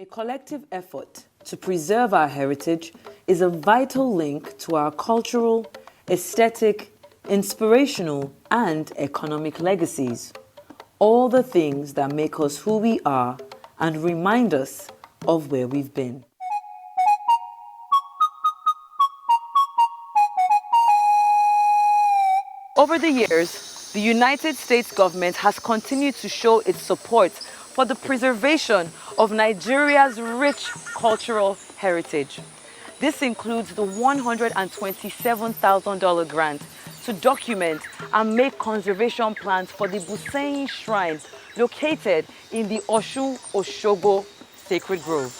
collective effort to preserve our heritage is a vital link to our cultural, aesthetic, inspirational, and economic legacies. All the things that make us who we are and remind us of where we've been. Over the years, the United States government has continued to show its support for the preservation of Nigeria's rich cultural heritage. This includes the $127,000 grant to document and make conservation plans for the Busanyin Shrine located in the Osun-Osogbo Sacred Grove.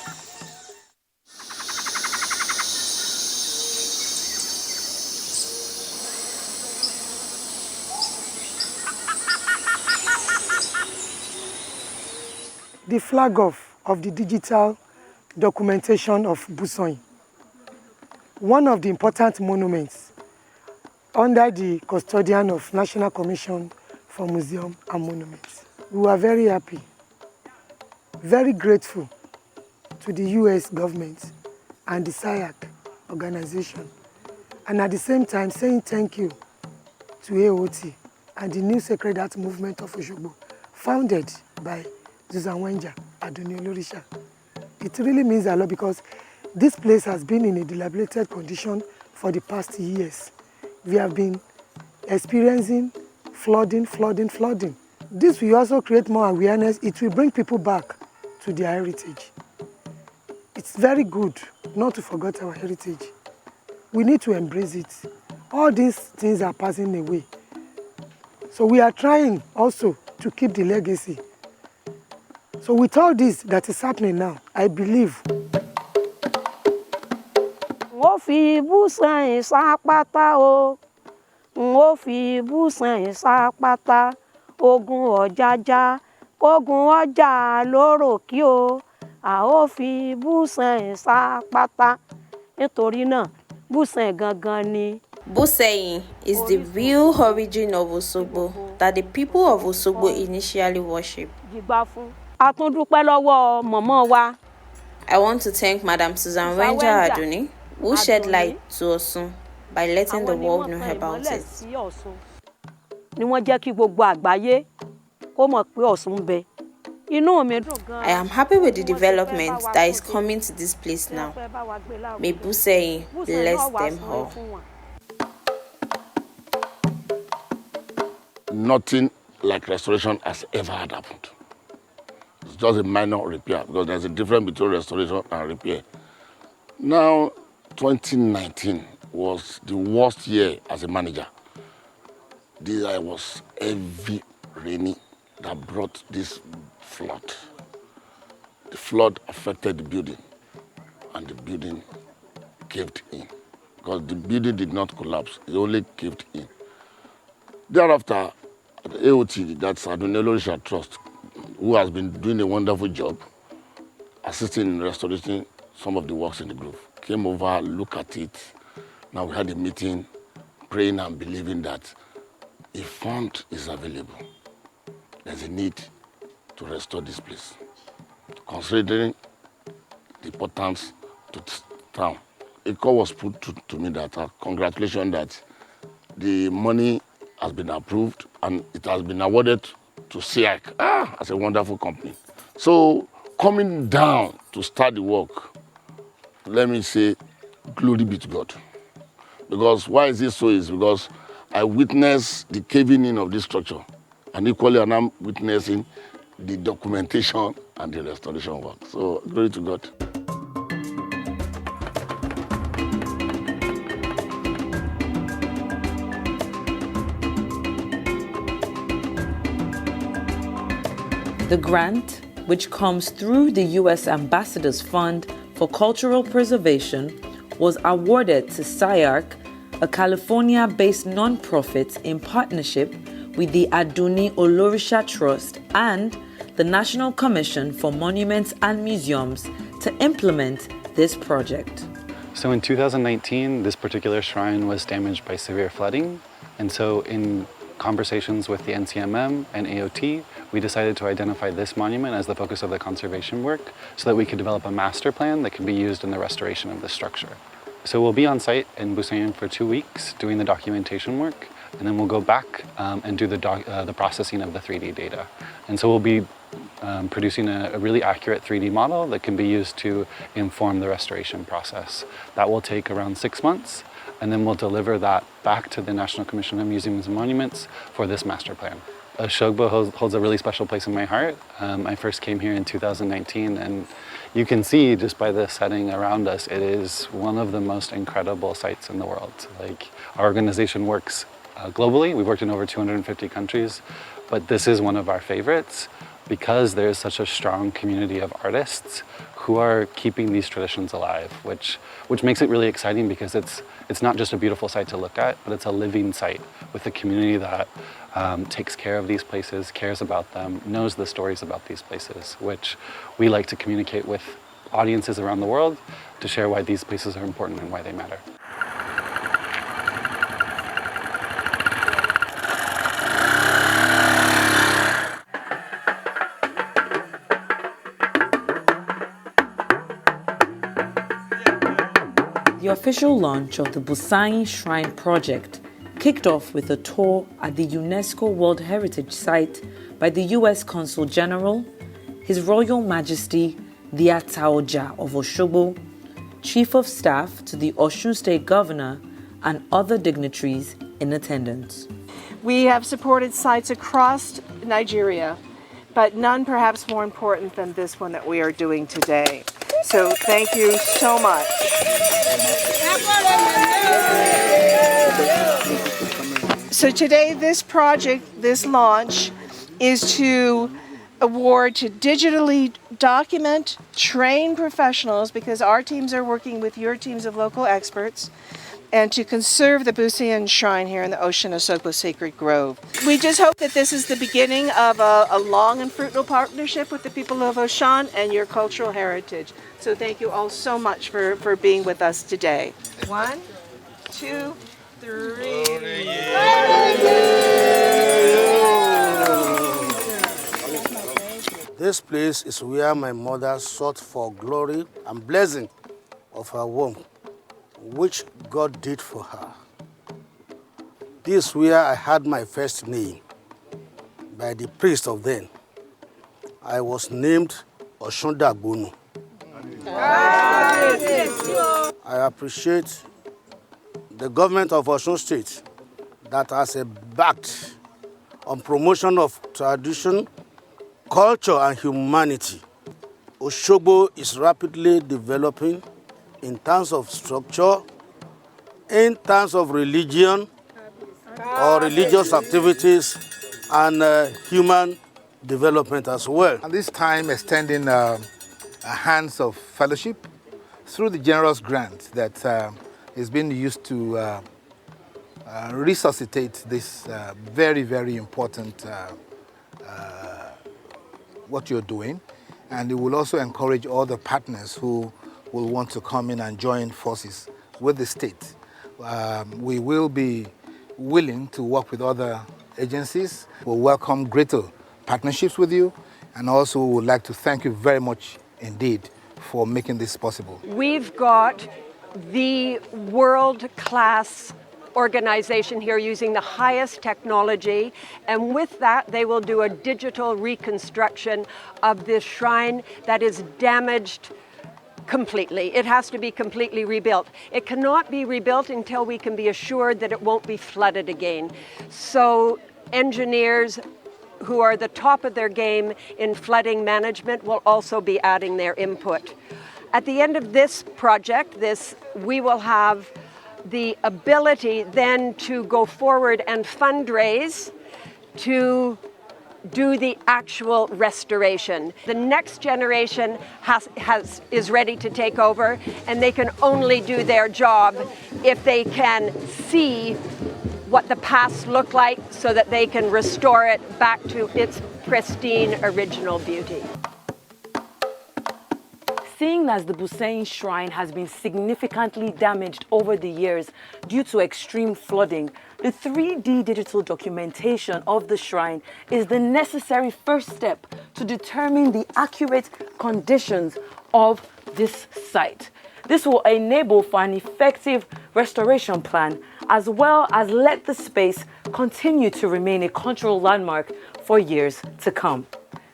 The flag off of the digital documentation of Busanyin, one of the important monuments under the custodian of National Commission for Museum and Monuments. We were very happy, very grateful to the US government and the SIAC organization, and at the same time saying thank you to AOT and the new Sacred Art Movement of Osogbo, founded by Busanyin Atigarin. It really means a lot because this place has been in a dilapidated condition for the past years. We have been experiencing flooding. This will also create more awareness. It will bring people back to their heritage. It's very good not to forget our heritage. We need to embrace it. All these things are passing away. So we are trying also to keep the legacy. So with all this that is happening now, I believe. Ngo fi Busanyin sapata o, ngo fi Busanyin sapata, ogun ọ̀jájá, kógun ọjà lóró kí o, a ó fi Busanyin sapata. Nítorí náà, Busanyin gangan ni. Busanyin is the real origin of Osogbo that the people of Osogbo initially worship. A tún dúpẹ́ lọ́wọ́ mọ̀mọ́ wa. I want to thank Madam Susan Wenja Aduni, who shed light to Osun by letting the world know about it. Ni wọ́n jẹ́ kí gbogbo àgbáyé kó mọ̀ pé Ọ̀ṣun ń bẹ. Inú mi dùn gan. I am happy with the development that is coming to this place now. May Busanyin bless them all. Nothing like restoration has ever happened. It's just a minor repair because there's a difference between restoration and repair. Now, 2019 was the worst year as a manager. This year was heavy rainy that brought this flood. The flood affected the building and the building caved in because the building did not collapse, it only caved in. Thereafter, the AOT, that's Aduni Olorisha Trust, who has been doing a wonderful job assisting in restoring some of the works in the grove, came over, looked at it. Now we had a meeting, praying and believing that a fund is available. There's a need to restore this place. Considering the importance to town, a call was put to me that congratulations that the money has been approved and it has been awarded to SIAC as a wonderful company. So coming down to start the work, let me say, glory be to God. Because why is this so is because I witnessed the caving in of this structure and equally I'm witnessing the documentation and the restoration work. So glory to God. The grant, which comes through the U.S. Ambassador's Fund for Cultural Preservation, was awarded to SIAC, a California-based nonprofit in partnership with the Aduni Olorisha Trust and the National Commission for Monuments and Museums to implement this project. So in 2019, this particular shrine was damaged by severe flooding. And so in conversations with the NCMM and AOT, we decided to identify this monument as the focus of the conservation work so that we could develop a master plan that can be used in the restoration of the structure. So we'll be on site in Busanyin for 2 weeks doing the documentation work, and then we'll go back and do the processing of the 3D data. And so we'll be producing a really accurate 3D model that can be used to inform the restoration process. That will take around 6 months, and then we'll deliver that back to the National Commission of Museums and Monuments for this master plan. Oshogbo holds a really special place in my heart. I first came here in 2019, and you can see just by the setting around us, it is one of the most incredible sites in the world. Like, our organization works globally. We've worked in over 250 countries, but this is one of our favorites because there's such a strong community of artists who are keeping these traditions alive, which makes it really exciting because it's not just a beautiful site to look at, but it's a living site with a community that takes care of these places, cares about them, knows the stories about these places, which we like to communicate with audiences around the world to share why these places are important and why they matter. The official launch of the Busanyin Shrine project kicked off with a tour at the UNESCO World Heritage Site by the U.S. Consul General, His Royal Majesty the Ataoja of Oshogbo, Chief of Staff to the Osun State Governor, and other dignitaries in attendance. We have supported sites across Nigeria, but none perhaps more important than this one that we are doing today. So thank you so much. So today, this project, this launch, is to award to digitally document, train professionals, because our teams are working with your teams of local experts, and to conserve the Busanyin Shrine here in the Osun Osogbo Sacred Grove. We just hope that this is the beginning of a long and fruitful partnership with the people of Osun and your cultural heritage. So thank you all so much for being with us today. 1, 2, 3. This place is where my mother sought for glory and blessing of her womb, which God did for her. This is where I had my first name by the priest of then. I was named Osundagbonu. I appreciate the government of Osun State that has backed on promotion of tradition, culture, and humanity. Oshogbo is rapidly developing in terms of structure, in terms of religion or religious activities, and human development as well. And this time extending a hands of fellowship through the generous grant that is being used to resuscitate this very, very important what you're doing. And it will also encourage all the partners who will want to come in and join forces with the state. We will be willing to work with other agencies. We'll welcome greater partnerships with you, and also would like to thank you very much indeed for making this possible. We've got the world-class organization here using the highest technology, and with that they will do a digital reconstruction of this shrine that is damaged completely. It has to be completely rebuilt. It cannot be rebuilt until we can be assured that it won't be flooded again. So engineers who are the top of their game in flooding management will also be adding their input. At the end of this project, we will have the ability then to go forward and fundraise to do the actual restoration. The next generation is ready to take over, and they can only do their job if they can see what the past looked like so that they can restore it back to its pristine original beauty. seeing as the Busanyin shrine has been significantly damaged over the years due to extreme flooding, the 3D digital documentation of the shrine is the necessary first step to determine the accurate conditions of this site. This will enable for an effective restoration plan, as well as let the space continue to remain a cultural landmark for years to come.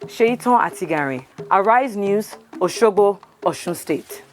Seyitan Atigarin, Arise News, Osogbo, Osun State.